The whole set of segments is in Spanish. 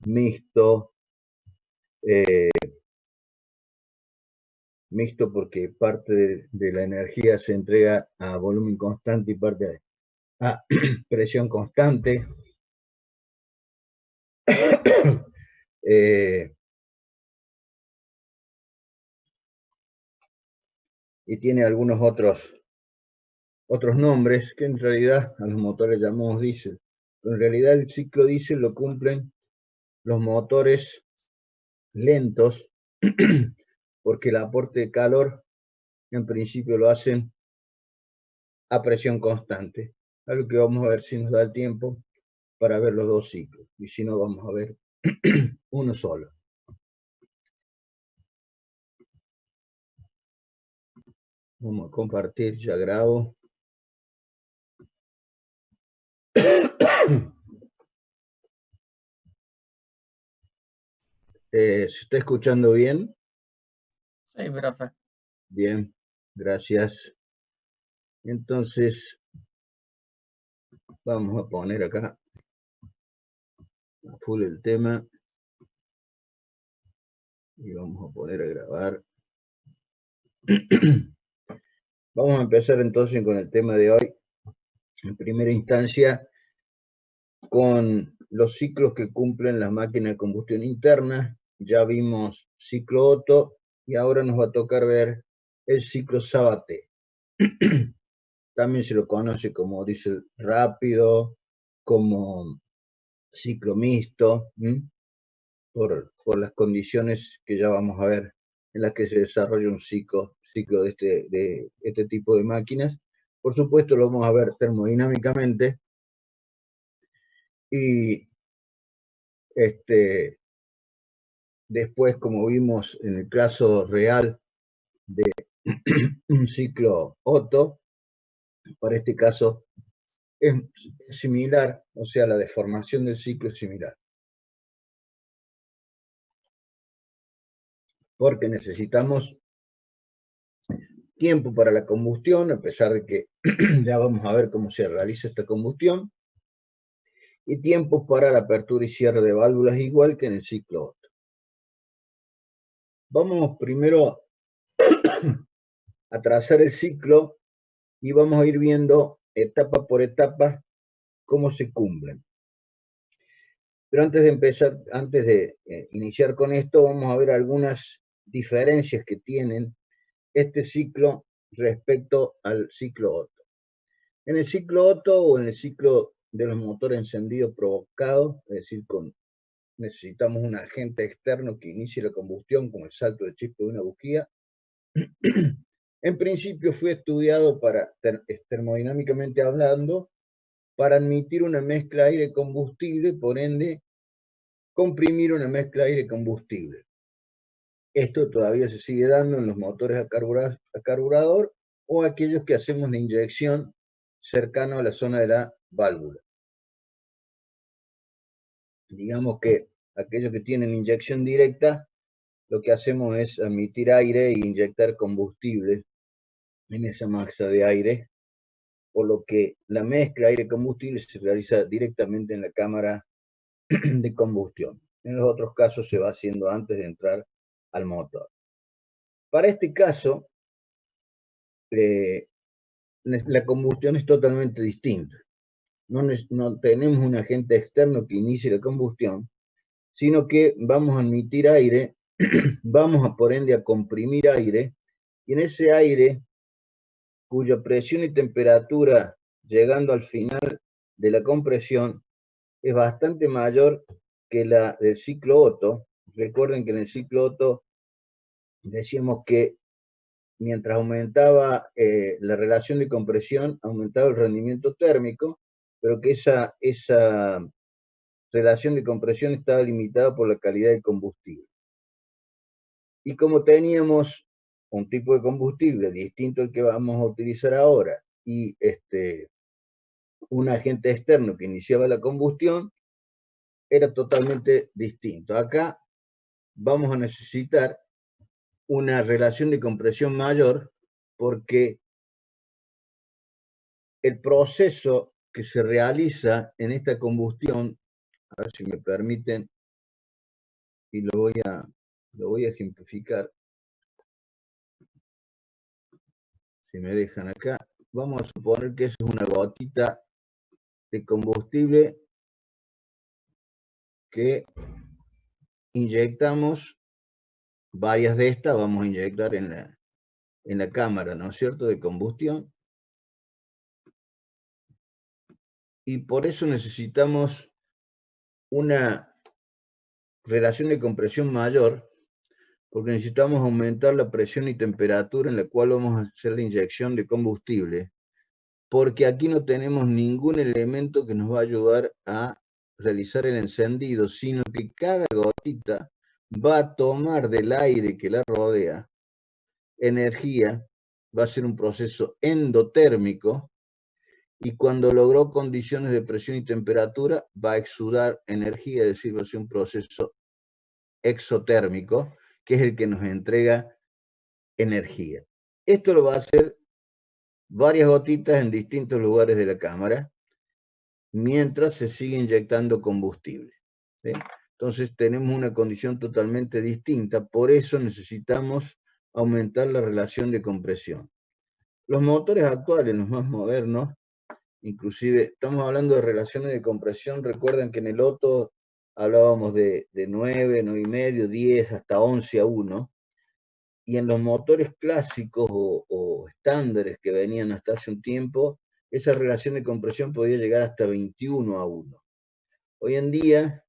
mixto, mixto porque parte de la energía se entrega a volumen constante y parte a presión constante. Y tiene algunos otros nombres que en realidad a los motores llamamos diésel. Pero en realidad el ciclo diésel lo cumplen los motores lentos porque el aporte de calor en principio lo hacen a presión constante. Algo que vamos a ver si nos da el tiempo para ver los dos ciclos. Y si no, vamos a ver uno solo. Vamos a compartir, ya grabo. ¿Se está escuchando bien? Sí, profe. Bien, gracias. Entonces, vamos a poner acá a full el tema y vamos a poner a grabar. Vamos a empezar entonces con el tema de hoy. En primera instancia, con los ciclos que cumplen las máquinas de combustión interna. Ya vimos ciclo Otto y ahora nos va a tocar ver el ciclo Sabate. También se lo conoce como diésel rápido, como ciclo mixto, por las condiciones que ya vamos a ver en las que se desarrolla un ciclo de este tipo de máquinas. Por supuesto, lo vamos a ver termodinámicamente y después, como vimos en el caso real de un ciclo Otto, para este caso es similar, o sea, la deformación del ciclo es similar. Porque necesitamos tiempo para la combustión, a pesar de que ya vamos a ver cómo se realiza esta combustión, y tiempos para la apertura y cierre de válvulas igual que en el ciclo Otto. Vamos primero a trazar el ciclo y vamos a ir viendo etapa por etapa cómo se cumplen. Pero antes de iniciar con esto, vamos a ver algunas diferencias que tienen este ciclo respecto al ciclo Otto. En el ciclo Otto o en el ciclo de los motores encendidos provocados, es decir, necesitamos un agente externo que inicie la combustión, como el salto de chispa de una bujía. En principio fue estudiado termodinámicamente hablando, para admitir una mezcla aire-combustible, por ende, comprimir una mezcla aire-combustible. Esto todavía se sigue dando en los motores a carburador o aquellos que hacemos la inyección cercano a la zona de la válvula. Digamos que aquellos que tienen inyección directa, lo que hacemos es admitir aire e inyectar combustible en esa masa de aire, por lo que la mezcla aire-combustible se realiza directamente en la cámara de combustión. En los otros casos se va haciendo antes de entrar al motor. Para este caso, la combustión es totalmente distinta. No tenemos un agente externo que inicie la combustión, sino que vamos a admitir aire, vamos a por ende a comprimir aire, y en ese aire, cuya presión y temperatura llegando al final de la compresión es bastante mayor que la del ciclo Otto. Recuerden que en el ciclo Otto decíamos que mientras aumentaba la relación de compresión, aumentaba el rendimiento térmico, pero que esa relación de compresión estaba limitada por la calidad del combustible. Y como teníamos un tipo de combustible distinto al que vamos a utilizar ahora y un agente externo que iniciaba la combustión, era totalmente distinto. Acá vamos a necesitar una relación de compresión mayor porque el proceso que se realiza en esta combustión, a ver si me permiten y lo voy a ejemplificar. Si me dejan acá, vamos a suponer que eso es una gotita de combustible que inyectamos, varias de estas vamos a inyectar en la cámara, ¿no es cierto?, de combustión. Y por eso necesitamos una relación de compresión mayor, porque necesitamos aumentar la presión y temperatura en la cual vamos a hacer la inyección de combustible, porque aquí no tenemos ningún elemento que nos va a ayudar a realizar el encendido, sino que cada gotita va a tomar del aire que la rodea energía, va a ser un proceso endotérmico, y cuando logró condiciones de presión y temperatura va a exudar energía, es decir, va a ser un proceso exotérmico, que es el que nos entrega energía. Esto lo va a hacer varias gotitas en distintos lugares de la cámara, mientras se sigue inyectando combustible, ¿sí? Entonces tenemos una condición totalmente distinta, por eso necesitamos aumentar la relación de compresión. Los motores actuales, los más modernos, inclusive estamos hablando de relaciones de compresión, recuerden que en el Otto hablábamos de 9, 9,5, 10, hasta 11:1, y en los motores clásicos o estándares que venían hasta hace un tiempo, esa relación de compresión podía llegar hasta 21:1. Hoy en día,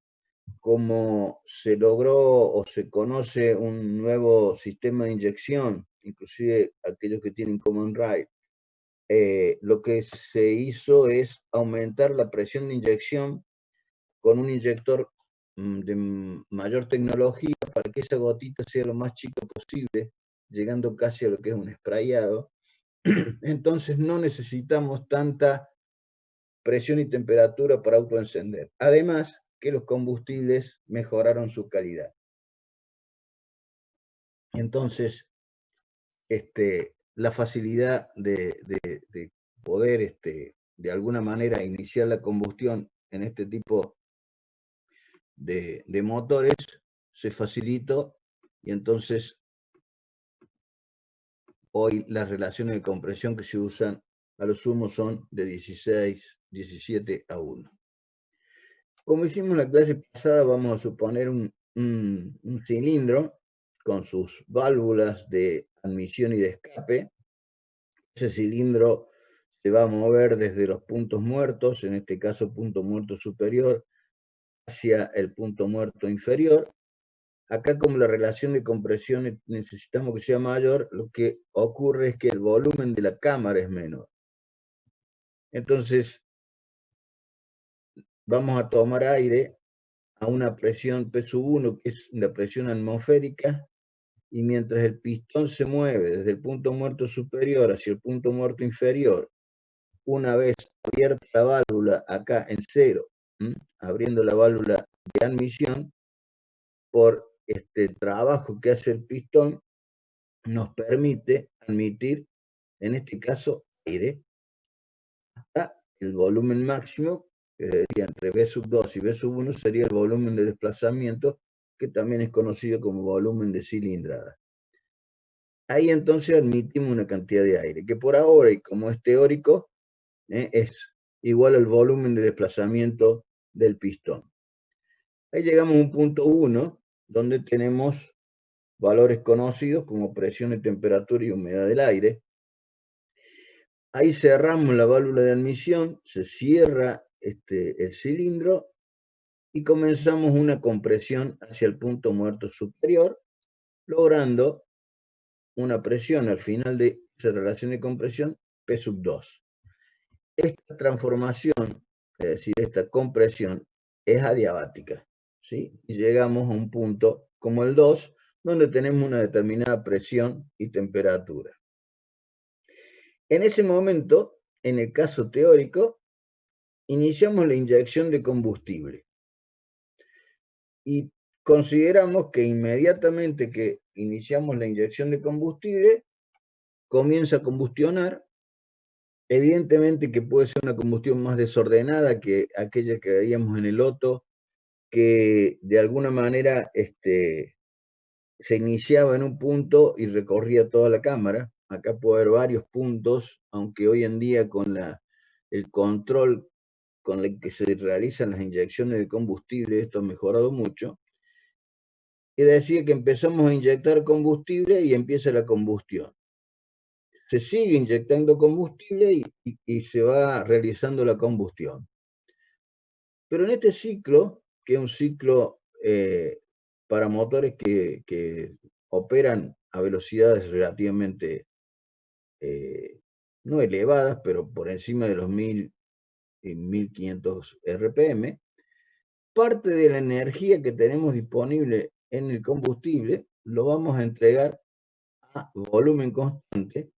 como se logró o se conoce un nuevo sistema de inyección, inclusive aquellos que tienen Common Rail, lo que se hizo es aumentar la presión de inyección con un inyector de mayor tecnología para que esa gotita sea lo más chica posible, llegando casi a lo que es un sprayado. Entonces no necesitamos tanta presión y temperatura para autoencender. Además, que los combustibles mejoraron su calidad. Entonces, la facilidad de poder, de alguna manera, iniciar la combustión en este tipo de motores se facilitó, y entonces hoy las relaciones de compresión que se usan a lo sumo son de 16, 17:1. Como hicimos en la clase pasada, vamos a suponer un cilindro con sus válvulas de admisión y de escape. Ese cilindro se va a mover desde los puntos muertos, en este caso punto muerto superior, hacia el punto muerto inferior. Acá, como la relación de compresión necesitamos que sea mayor, lo que ocurre es que el volumen de la cámara es menor. Entonces, vamos a tomar aire a una presión P1, que es la presión atmosférica, y mientras el pistón se mueve desde el punto muerto superior hacia el punto muerto inferior, una vez abierta la válvula acá en 0, abriendo la válvula de admisión, por este trabajo que hace el pistón, nos permite admitir, en este caso, aire, hasta el volumen máximo, que sería entre V2 y V1, sería el volumen de desplazamiento, que también es conocido como volumen de cilindrada. Ahí entonces admitimos una cantidad de aire, que por ahora, y como es teórico, es igual al volumen de desplazamiento del pistón. Ahí llegamos a un punto 1, donde tenemos valores conocidos como presión y temperatura y humedad del aire. Ahí cerramos la válvula de admisión, se cierra el cilindro y comenzamos una compresión hacia el punto muerto superior, logrando una presión al final de esa relación de compresión P2. Esta transformación, es decir, esta compresión, es adiabática, ¿sí? Y llegamos a un punto como el 2, donde tenemos una determinada presión y temperatura. En ese momento, en el caso teórico, iniciamos la inyección de combustible. Y consideramos que inmediatamente que iniciamos la inyección de combustible, comienza a combustionar. Evidentemente que puede ser una combustión más desordenada que aquella que veíamos en el Otto, que de alguna manera se iniciaba en un punto y recorría toda la cámara. Acá puede haber varios puntos, aunque hoy en día con el control con el que se realizan las inyecciones de combustible, esto ha mejorado mucho. Y decía que empezamos a inyectar combustible y empieza la combustión. Se sigue inyectando combustible y se va realizando la combustión. Pero en este ciclo, que es un ciclo para motores que operan a velocidades relativamente no elevadas, pero por encima de los 1000 y 1500 RPM, parte de la energía que tenemos disponible en el combustible lo vamos a entregar a volumen constante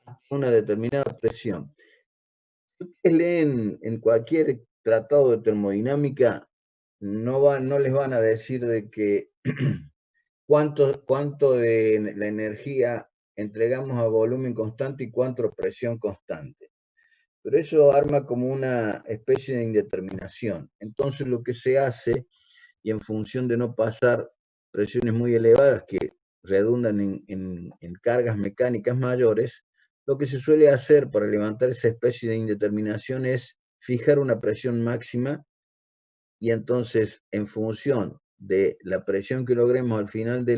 a una determinada presión. Si ustedes leen en cualquier tratado de termodinámica, no les van a decir de que cuánto de la energía entregamos a volumen constante y cuánto a presión constante. Pero eso arma como una especie de indeterminación. Entonces lo que se hace, y en función de no pasar presiones muy elevadas que redundan en cargas mecánicas mayores, lo que se suele hacer para levantar esa especie de indeterminación es fijar una presión máxima y entonces en función de la presión que logremos al final de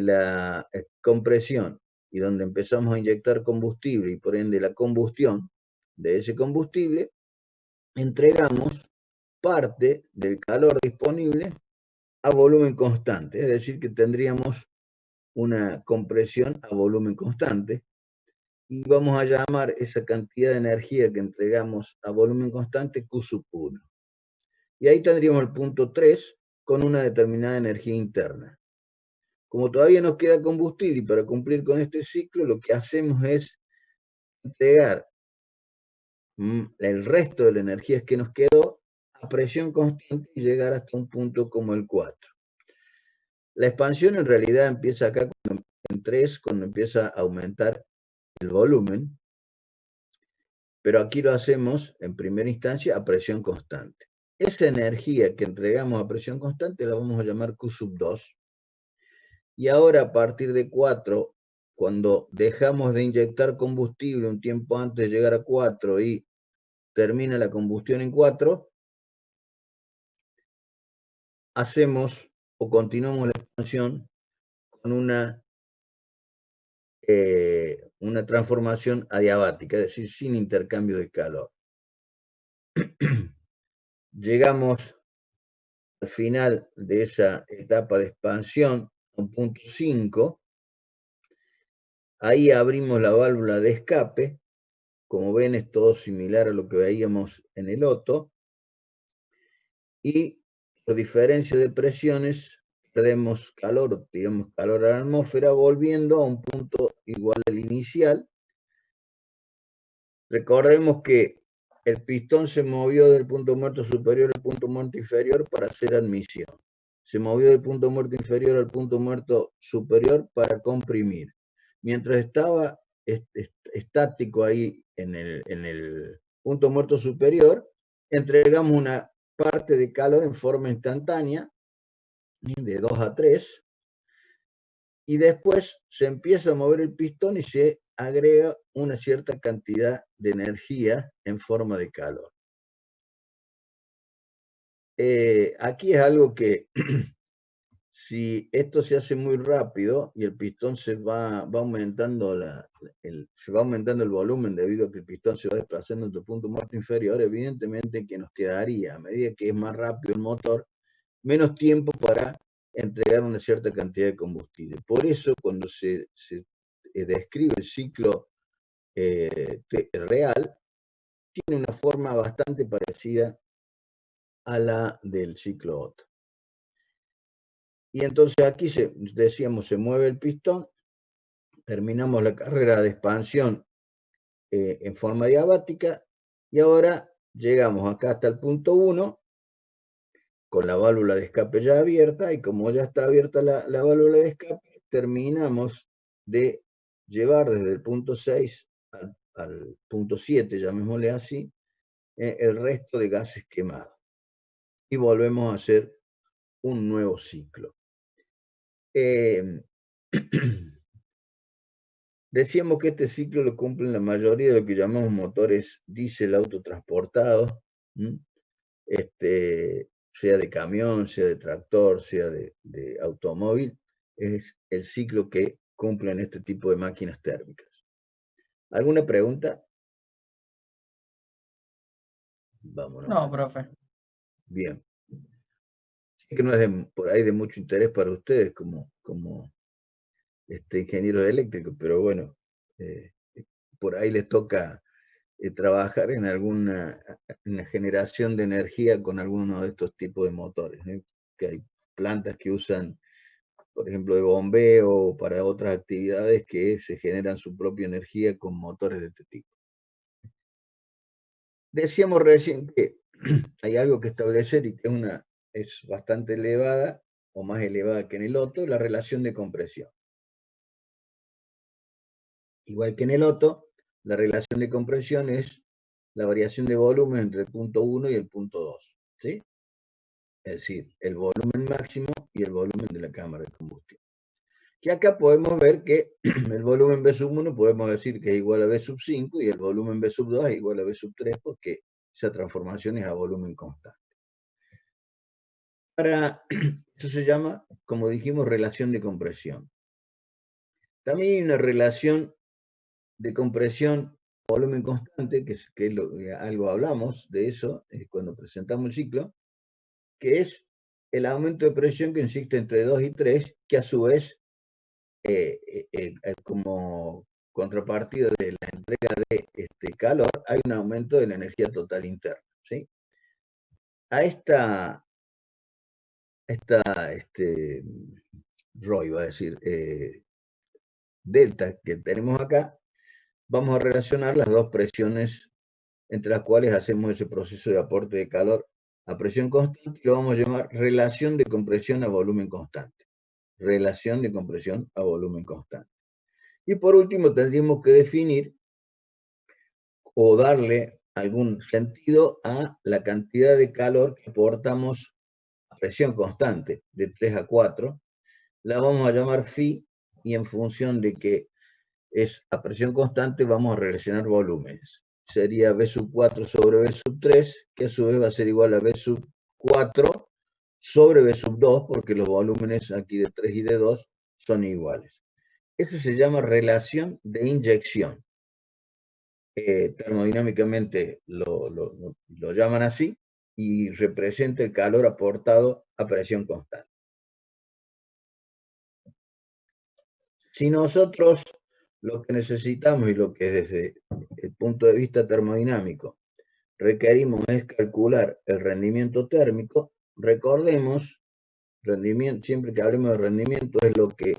la compresión y donde empezamos a inyectar combustible y por ende la combustión de ese combustible, entregamos parte del calor disponible a volumen constante, es decir, que tendríamos una compresión a volumen constante y vamos a llamar esa cantidad de energía que entregamos a volumen constante Q sub 1. Y ahí tendríamos el punto 3 con una determinada energía interna. Como todavía nos queda combustible y para cumplir con este ciclo, lo que hacemos es entregar el resto de la energía que nos quedó a presión constante y llegar hasta un punto como el 4. La expansión en realidad empieza acá en 3, cuando empieza a aumentar el volumen, pero aquí lo hacemos en primera instancia a presión constante. Esa energía que entregamos a presión constante la vamos a llamar Q sub 2. Y ahora a partir de 4, cuando dejamos de inyectar combustible un tiempo antes de llegar a 4 y termina la combustión en 4, hacemos o continuamos la expansión con una transformación adiabática, es decir, sin intercambio de calor. Llegamos al final de esa etapa de expansión, a un punto 5, ahí abrimos la válvula de escape, como ven es todo similar a lo que veíamos en el Otto, y por diferencia de presiones perdemos calor, tiramos calor a la atmósfera, volviendo a un punto igual al inicial. Recordemos que el pistón se movió del punto muerto superior al punto muerto inferior para hacer admisión. Se movió del punto muerto inferior al punto muerto superior para comprimir. Mientras estaba estático ahí en el punto muerto superior, entregamos una parte de calor en forma instantánea, de 2 a 3, y después se empieza a mover el pistón y se agrega una cierta cantidad de energía en forma de calor. Aquí es algo que si esto se hace muy rápido y el pistón se va aumentando el volumen debido a que el pistón se va desplazando en tu punto muerto inferior, evidentemente que nos quedaría, a medida que es más rápido el motor, menos tiempo para entregar una cierta cantidad de combustible. Por eso cuando se describe el ciclo real, tiene una forma bastante parecida a la del ciclo Otto. Y entonces aquí decíamos, se mueve el pistón, terminamos la carrera de expansión en forma diabática y ahora llegamos acá hasta el punto 1 con la válvula de escape ya abierta y como ya está abierta la válvula de escape, terminamos de llevar desde el punto 6 al punto 7, llamémosle así, el resto de gases quemados. y volvemos a hacer un nuevo ciclo. Decíamos que este ciclo lo cumplen la mayoría de lo que llamamos motores diésel autotransportados, sea de camión, sea de tractor, sea de automóvil, es el ciclo que cumplen este tipo de máquinas térmicas. ¿Alguna pregunta? Vámonos. No, profe. Bien. Sí que no es por ahí de mucho interés para ustedes como ingenieros eléctricos, pero bueno, por ahí les toca trabajar en alguna generación de energía con alguno de estos tipos de motores, que hay plantas que usan, por ejemplo, de bombeo o para otras actividades que se generan su propia energía con motores de este tipo. Decíamos recién que hay algo que establecer y que es bastante elevada o más elevada que en el otro, la relación de compresión. Igual que en el otro, la relación de compresión es la variación de volumen entre el punto 1 y el punto 2, ¿sí? Es decir, el volumen máximo y el volumen de la cámara de combustión. Que acá podemos ver que el volumen V sub 1 podemos decir que es igual a V sub 5 y el volumen V sub 2 es igual a V sub 3 porque esa transformación es a volumen constante. Eso se llama, como dijimos, relación de compresión. También hay una relación de compresión volumen constante, que es algo hablamos de eso cuando presentamos el ciclo, que es el aumento de presión que existe entre 2 y 3, que a su vez, como contrapartida de la entrega de calor, hay un aumento de la energía total interna, ¿sí? A esta ROI, va a decir, delta que tenemos acá, vamos a relacionar las dos presiones entre las cuales hacemos ese proceso de aporte de calor a presión constante y lo vamos a llamar relación de compresión a volumen constante. Relación de compresión a volumen constante. Y por último tendríamos que definir o darle algún sentido a la cantidad de calor que aportamos a presión constante de 3 a 4. La vamos a llamar phi y en función de que es a presión constante vamos a relacionar volúmenes. Sería V sub 4 sobre V sub 3, que a su vez va a ser igual a V sub 4 sobre V sub 2, porque los volúmenes aquí de 3 y de 2 son iguales. Eso se llama relación de inyección. Termodinámicamente lo llaman así y representa el calor aportado a presión constante. Si nosotros lo que necesitamos y lo que desde el punto de vista termodinámico requerimos es calcular el rendimiento térmico, recordemos, siempre que hablemos de rendimiento es lo que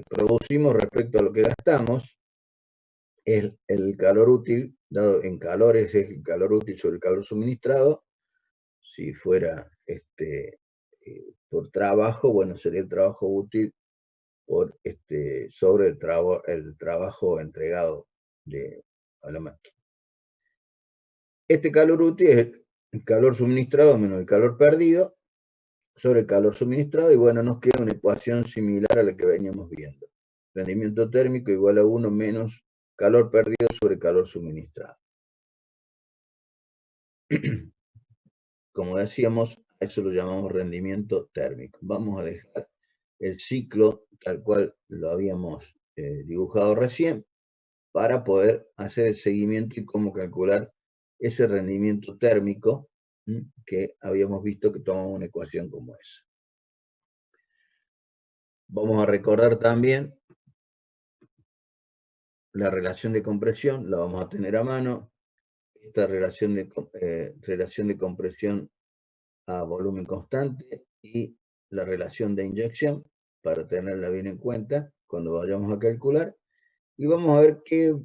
producimos respecto a lo que gastamos, el calor útil, dado en calores es el calor útil sobre el calor suministrado. Si fuera por trabajo, bueno, sería el trabajo útil sobre el trabajo entregado a la máquina. Este calor útil es el calor suministrado menos el calor perdido sobre el calor suministrado, y bueno, nos queda una ecuación similar a la que veníamos viendo. Rendimiento térmico igual a 1 menos calor perdido sobre calor suministrado. Como decíamos, a eso lo llamamos rendimiento térmico. Vamos a dejar el ciclo tal cual lo habíamos dibujado recién para poder hacer el seguimiento y cómo calcular ese rendimiento térmico que habíamos visto que tomamos una ecuación como esa. Vamos a recordar también la relación de compresión, la vamos a tener a mano. Esta relación de compresión a volumen constante y la relación de inyección, para tenerla bien en cuenta cuando vayamos a calcular. Y vamos a ver qué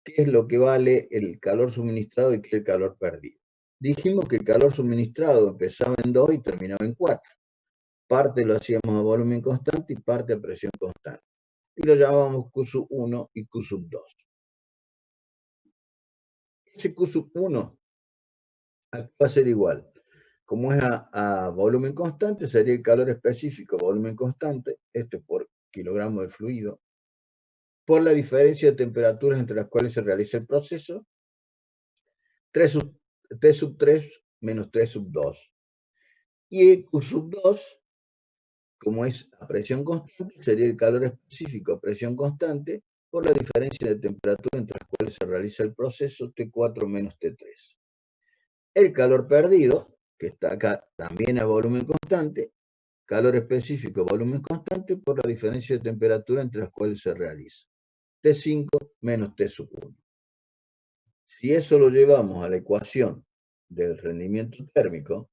es lo que vale el calor suministrado y qué es el calor perdido. Dijimos que el calor suministrado empezaba en 2 y terminaba en 4. Parte lo hacíamos a volumen constante y parte a presión constante. Y lo llamábamos Q sub 1 y Q sub 2. Ese Q sub 1 Aquí va a ser igual. Como es a volumen constante, sería el calor específico, volumen constante, esto es por kilogramo de fluido, por la diferencia de temperaturas entre las cuales se realiza el proceso, T sub 3 menos T sub 2. Y el Q sub 2, como es a presión constante, sería el calor específico a presión constante por la diferencia de temperatura entre las cuales se realiza el proceso, T4 menos T3. El calor perdido, que está acá también a volumen constante, calor específico a volumen constante por la diferencia de temperatura entre las cuales se realiza, T5 menos T sub 1. Si eso lo llevamos a la ecuación del rendimiento térmico,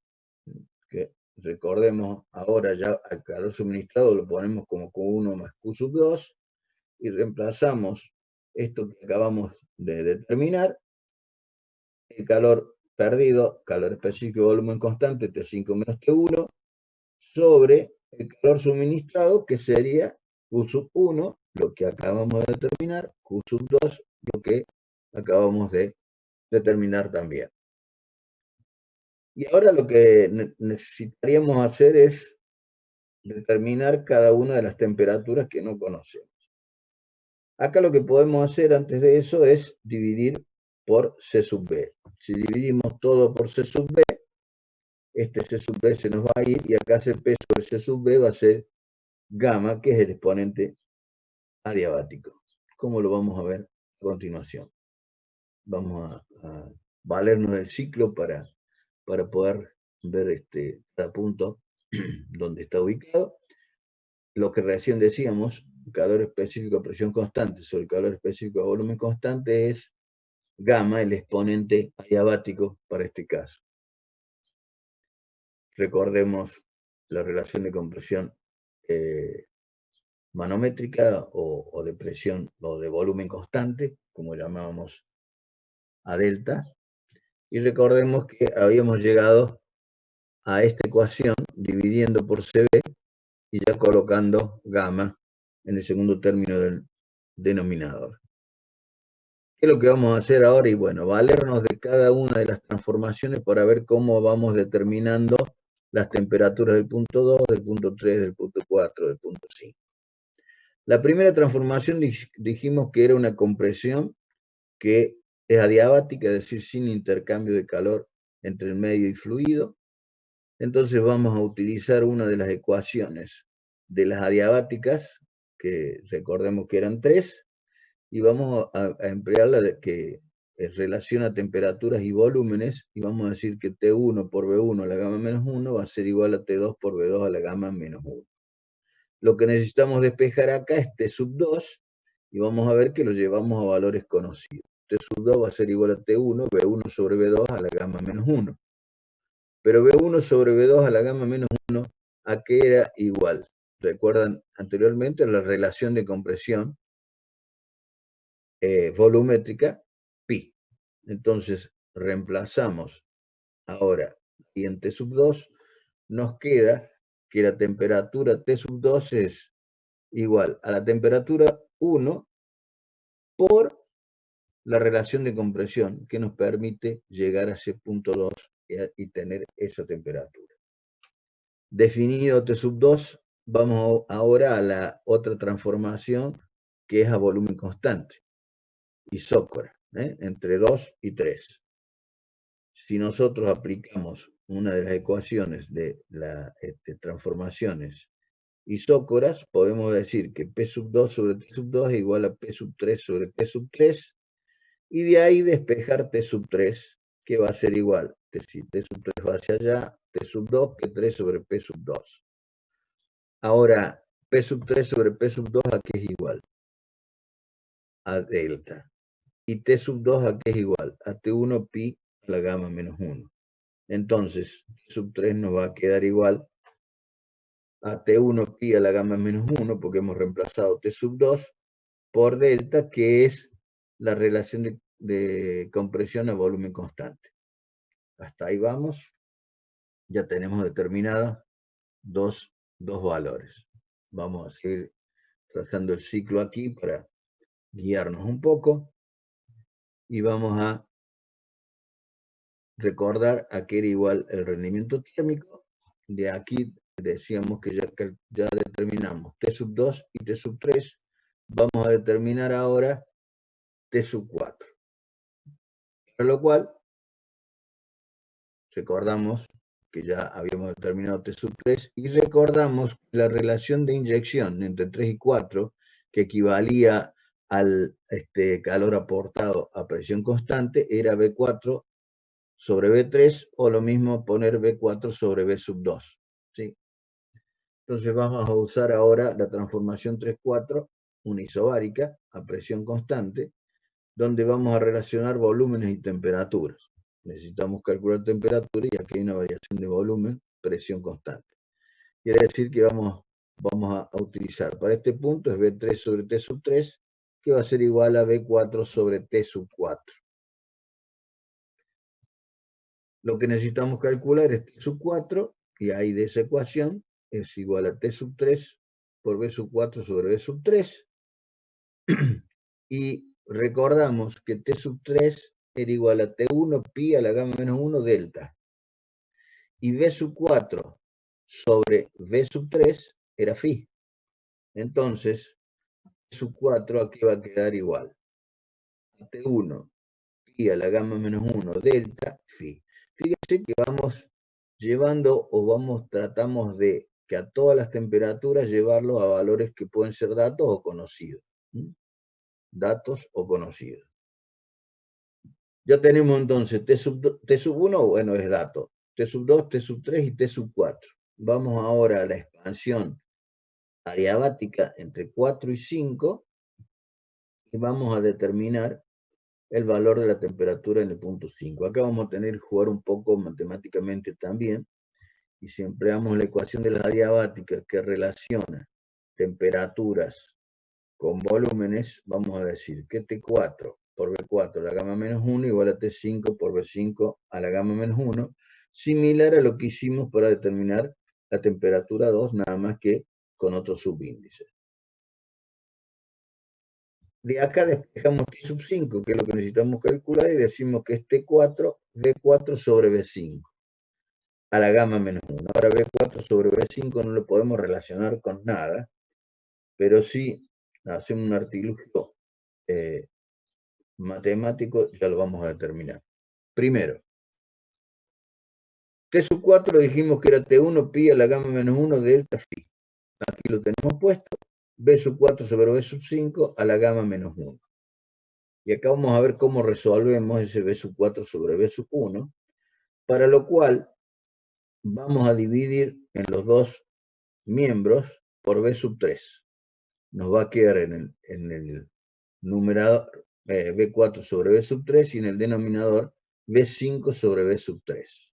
que recordemos ahora ya al calor suministrado lo ponemos como Q1 más Q sub 2 y reemplazamos esto que acabamos de determinar, el calor perdido, calor específico volumen constante, T5 menos T1, sobre el calor suministrado, que sería Q sub 1, lo que acabamos de determinar, Q sub 2, lo que acabamos de determinar también. Y ahora lo que necesitaríamos hacer es determinar cada una de las temperaturas que no conocemos. Acá lo que podemos hacer antes de eso es dividir por C sub B. Si dividimos todo por C sub B, este C sub B se nos va a ir y acá Cp sobre C sub B va a ser gamma, que es el exponente adiabático. ¿Cómo lo vamos a ver a continuación? Vamos a valernos del ciclo para poder ver cada punto donde está ubicado. Lo que recién decíamos, calor específico a presión constante sobre calor específico a volumen constante es gamma, el exponente adiabático para este caso. Recordemos la relación de compresión manométrica o de presión o de volumen constante, como llamábamos a delta, y recordemos que habíamos llegado a esta ecuación dividiendo por CB y ya colocando gamma en el segundo término del denominador. ¿Qué es lo que vamos a hacer ahora? Y bueno, valernos de cada una de las transformaciones para ver cómo vamos determinando las temperaturas del punto 2, del punto 3, del punto 4, del punto 5. La primera transformación dijimos que era una compresión que es adiabática, es decir, sin intercambio de calor entre el medio y fluido. Entonces vamos a utilizar una de las ecuaciones de las adiabáticas, que recordemos que eran 3, y vamos a emplear la que relaciona temperaturas y volúmenes, y vamos a decir que T1 por B1 a la gamma menos 1 va a ser igual a T2 por B2 a la gamma menos 1. Lo que necesitamos despejar acá es T sub 2, y vamos a ver que lo llevamos a valores conocidos. T sub 2 va a ser igual a T1, B1 sobre B2 a la gamma menos 1. Pero B1 sobre B2 a la gamma menos 1, ¿a qué era igual? Recuerdan anteriormente la relación de compresión volumétrica, pi. Entonces, reemplazamos ahora, y en T sub 2 nos queda que la temperatura T sub 2 es igual a la temperatura 1 por la relación de compresión que nos permite llegar a ese punto 2 y tener esa temperatura. Definido T sub 2, vamos ahora a la otra transformación que es a volumen constante, isócora, entre 2 y 3. Si nosotros aplicamos una de las ecuaciones de las transformaciones isócoras, podemos decir que P sub 2 sobre T sub 2 es igual a P sub 3 sobre T sub 3, y de ahí despejar T sub 3, que va a ser igual, que si T sub 3 va hacia allá, T sub 2, P3 sobre P sub 2. Ahora, P sub 3 sobre P sub 2, ¿a qué es igual? A delta. Y T sub 2, ¿a qué es igual? A T1 pi a la gamma menos 1. Entonces, T sub 3 nos va a quedar igual a T1 pi a la gamma menos 1, porque hemos reemplazado T sub 2 por delta, que es la relación de compresión a volumen constante. Hasta ahí vamos. Ya tenemos determinados dos valores. Vamos a seguir trazando el ciclo aquí para guiarnos un poco. Y vamos a recordar a qué era igual el rendimiento térmico. De aquí decíamos que ya determinamos T sub 2 y T sub 3. Vamos a determinar ahora T sub 4. Para lo cual, recordamos que ya habíamos determinado T sub 3 y recordamos la relación de inyección entre 3 y 4, que equivalía al calor aportado a presión constante, era B4 sobre B3, o lo mismo poner B4 sobre B sub 2. ¿Sí? Entonces vamos a usar ahora la transformación 3-4 unisobárica a presión constante, donde vamos a relacionar volúmenes y temperaturas. Necesitamos calcular temperatura y aquí hay una variación de volumen, presión constante. Quiere decir que vamos a utilizar para este punto es B3 sobre T sub 3, que va a ser igual a B4 sobre T sub 4. Lo que necesitamos calcular es T sub 4, y ahí de esa ecuación es igual a T sub 3 por B sub 4 sobre B sub 3. Y recordamos que T sub 3 era igual a T1 pi a la gamma menos 1 delta. Y B sub 4 sobre B sub 3 era phi. Entonces, B sub 4 aquí va a quedar igual a T1 pi a la gamma menos 1 delta phi. Fíjense que vamos llevando tratamos de que a todas las temperaturas llevarlo a valores que pueden ser datos o conocidos. Datos o conocidos. Ya tenemos entonces T sub 1, bueno, es dato. T sub 2, T sub 3 y T sub 4. Vamos ahora a la expansión adiabática entre 4 y 5 y vamos a determinar el valor de la temperatura en el punto 5. Acá vamos a tener que jugar un poco matemáticamente también, y si empleamos la ecuación de las adiabáticas que relaciona temperaturas con volúmenes, vamos a decir que T4 por B4 a la gamma menos 1 igual a T5 por B5 a la gamma menos 1, similar a lo que hicimos para determinar la temperatura 2, nada más que con otros subíndices. De acá despejamos T sub 5, que es lo que necesitamos calcular, y decimos que es T4, B4 sobre B5 a la gamma menos 1. Ahora B4 sobre B5 no lo podemos relacionar con nada, pero sí hacemos un artilugio matemático, ya lo vamos a determinar. Primero, T sub 4 dijimos que era T1 pi a la gamma menos 1 delta phi. Aquí lo tenemos puesto. B sub 4 sobre B sub 5 a la gamma menos 1. Y acá vamos a ver cómo resolvemos ese B sub 4 sobre B sub 1, para lo cual vamos a dividir en los dos miembros por B sub 3. Nos va a quedar en el numerador B4 sobre B sub 3 y en el denominador B5 sobre B sub 3.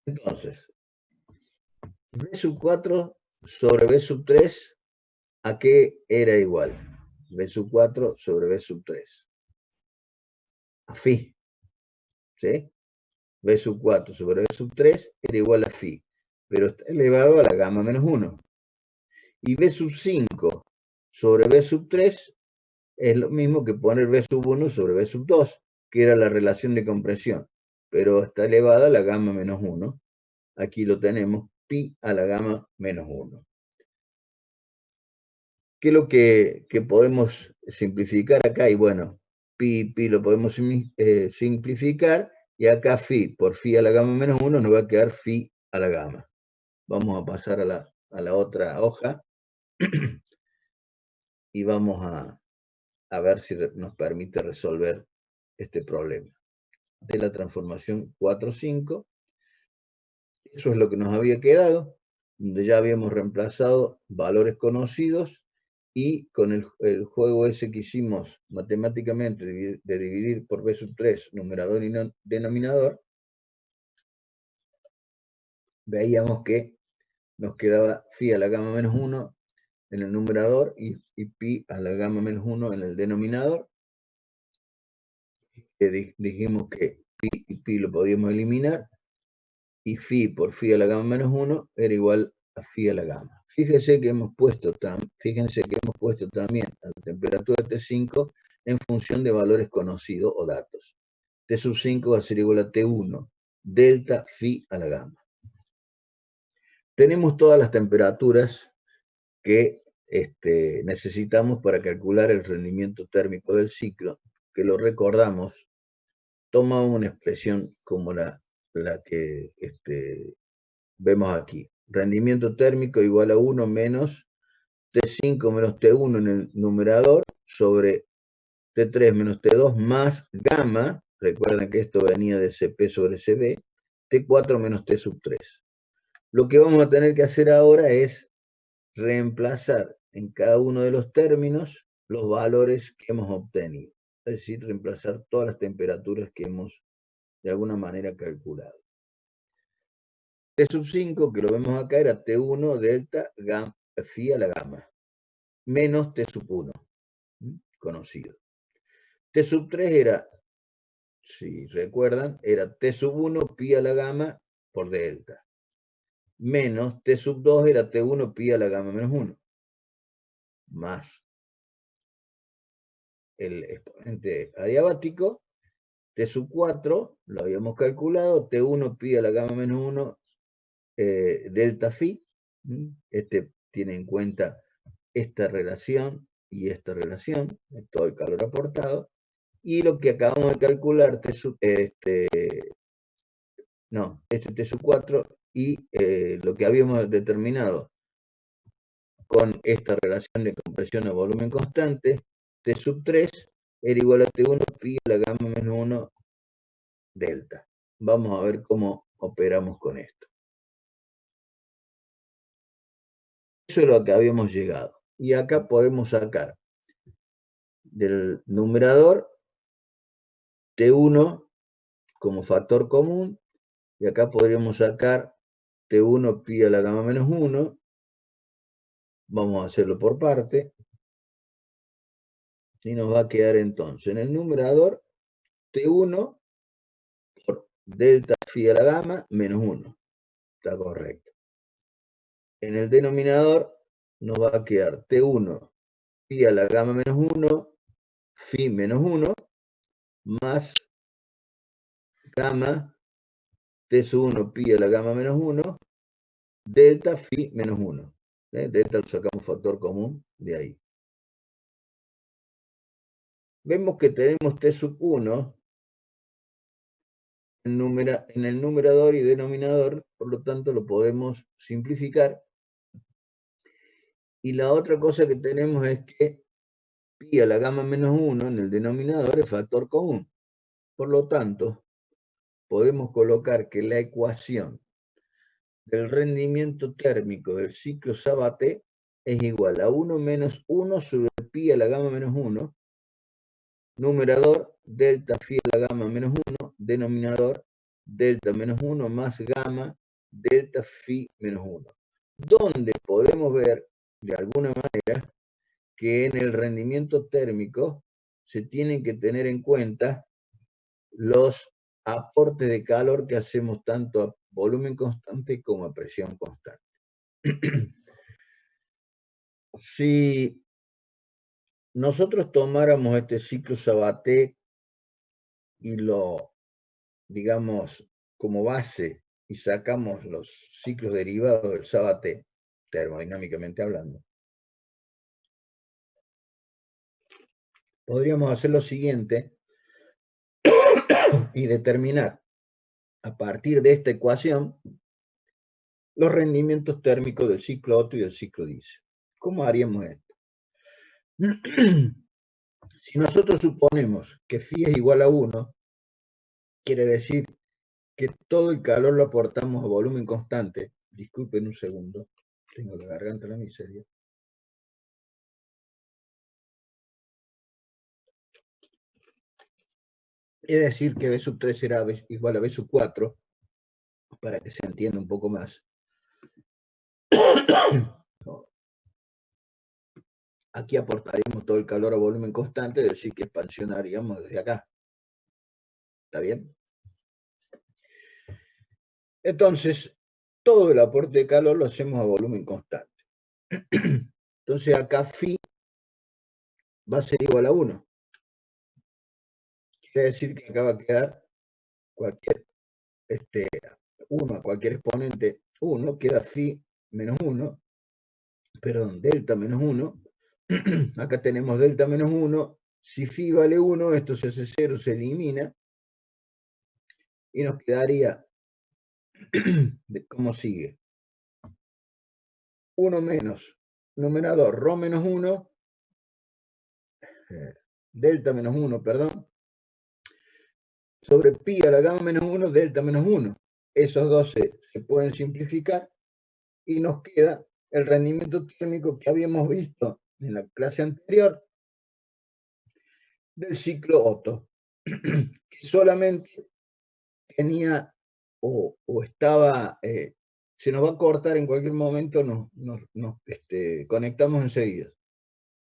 Entonces, B sub 4 sobre B sub 3, ¿a qué era igual? B sub 4 sobre B sub 3. A phi. ¿Sí? B sub 4 sobre B sub 3 era igual a phi, pero está elevado a la gamma menos 1. Y B sub 5 sobre B sub 3 es lo mismo que poner B sub 1 sobre B sub 2, que era la relación de compresión, pero está elevada a la gamma menos 1. Aquí lo tenemos, pi a la gamma menos 1. ¿Qué es lo que podemos simplificar acá? Y bueno, pi lo podemos simplificar, y acá phi por phi a la gamma menos 1 nos va a quedar phi a la gamma. Vamos a pasar a la otra hoja y vamos a ver si nos permite resolver este problema. De la transformación 4-5, eso es lo que nos había quedado, donde ya habíamos reemplazado valores conocidos, y con el juego ese que hicimos matemáticamente de dividir por B sub 3 numerador y denominador, veíamos que nos quedaba phi a la gamma menos 1 en el numerador y pi a la gamma menos 1 en el denominador. Dijimos que pi y pi lo podíamos eliminar, y phi por phi a la gamma menos 1 era igual a phi a la gamma. Fíjense que hemos puesto también a la temperatura T5 en función de valores conocidos o datos. T sub 5 va a ser igual a T1 delta phi a la gamma. Tenemos todas las temperaturas que necesitamos para calcular el rendimiento térmico del ciclo, que lo recordamos, toma una expresión como la que vemos aquí. Rendimiento térmico igual a 1 menos T5 menos T1 en el numerador sobre T3 menos T2 más gamma, recuerden que esto venía de CP sobre CB, T4 menos T sub 3. Lo que vamos a tener que hacer ahora es reemplazar en cada uno de los términos los valores que hemos obtenido. Es decir, reemplazar todas las temperaturas que hemos de alguna manera calculado. T sub 5, que lo vemos acá, era T1 delta gamma, phi a la gamma, menos T sub 1, conocido. T sub 3 era, si recuerdan, era T sub 1 pi a la gamma por delta, menos T sub 2 era T1 pi a la gamma menos 1, más el exponente adiabático, T sub 4, lo habíamos calculado, T1 pi a la gamma menos 1 delta phi, tiene en cuenta esta relación y esta relación, todo el calor aportado, y lo que acabamos de calcular, T sub 4, y lo que habíamos determinado con esta relación de compresión a volumen constante, T sub 3 era igual a T1 pi a la gamma menos 1 delta. Vamos a ver cómo operamos con esto. Eso es lo que habíamos llegado. Y acá podemos sacar del numerador T1 como factor común, y acá podríamos sacar T1 pi a la gamma menos 1. Vamos a hacerlo por parte. Y nos va a quedar entonces en el numerador T1 por delta phi a la gamma menos 1. Está correcto. En el denominador nos va a quedar T1 pi a la gamma menos 1 phi menos 1 más gamma T sub 1 pi a la gamma menos 1 delta phi menos 1. Delta lo sacamos factor común de ahí. Vemos que tenemos T sub 1 en el numerador y denominador, por lo tanto lo podemos simplificar. Y la otra cosa que tenemos es que pi a la gamma menos 1 en el denominador es factor común. Por lo tanto, podemos colocar que la ecuación del rendimiento térmico del ciclo Sabate es igual a 1 menos 1 sobre pi a la gamma menos 1, numerador delta phi a la gamma menos 1, denominador delta menos 1 más gamma delta phi menos 1. Donde podemos ver de alguna manera que en el rendimiento térmico se tienen que tener en cuenta los aportes de calor que hacemos tanto a volumen constante como a presión constante. Si nosotros tomáramos este ciclo Sabate y lo, digamos, como base y sacamos los ciclos derivados del Sabate, termodinámicamente hablando, podríamos hacer lo siguiente y determinar a partir de esta ecuación los rendimientos térmicos del ciclo Otto y del ciclo Diésel. ¿Cómo haríamos esto? Si nosotros suponemos que phi es igual a 1, quiere decir que todo el calor lo aportamos a volumen constante. Disculpen un segundo, tengo la garganta la miseria. Es decir, que B sub 3 será igual a B sub 4, para que se entienda un poco más. Aquí aportaríamos todo el calor a volumen constante, es decir, que expansionaríamos desde acá. ¿Está bien? Entonces, todo el aporte de calor lo hacemos a volumen constante. Entonces, acá phi va a ser igual a 1. quiere decir que acá va a quedar cualquier 1 a cualquier exponente 1, queda phi menos 1, perdón, delta menos 1. Acá tenemos delta menos 1. Si phi vale 1, esto se hace 0, se elimina. Y nos quedaría, ¿cómo sigue? 1 menos numerador, rho menos 1, delta menos 1, perdón, sobre pi a la gamma menos 1, delta menos 1. Esos dos se pueden simplificar y nos queda el rendimiento térmico que habíamos visto en la clase anterior del ciclo Otto, que solamente tenía o estaba, se nos va a cortar en cualquier momento, nos conectamos enseguida.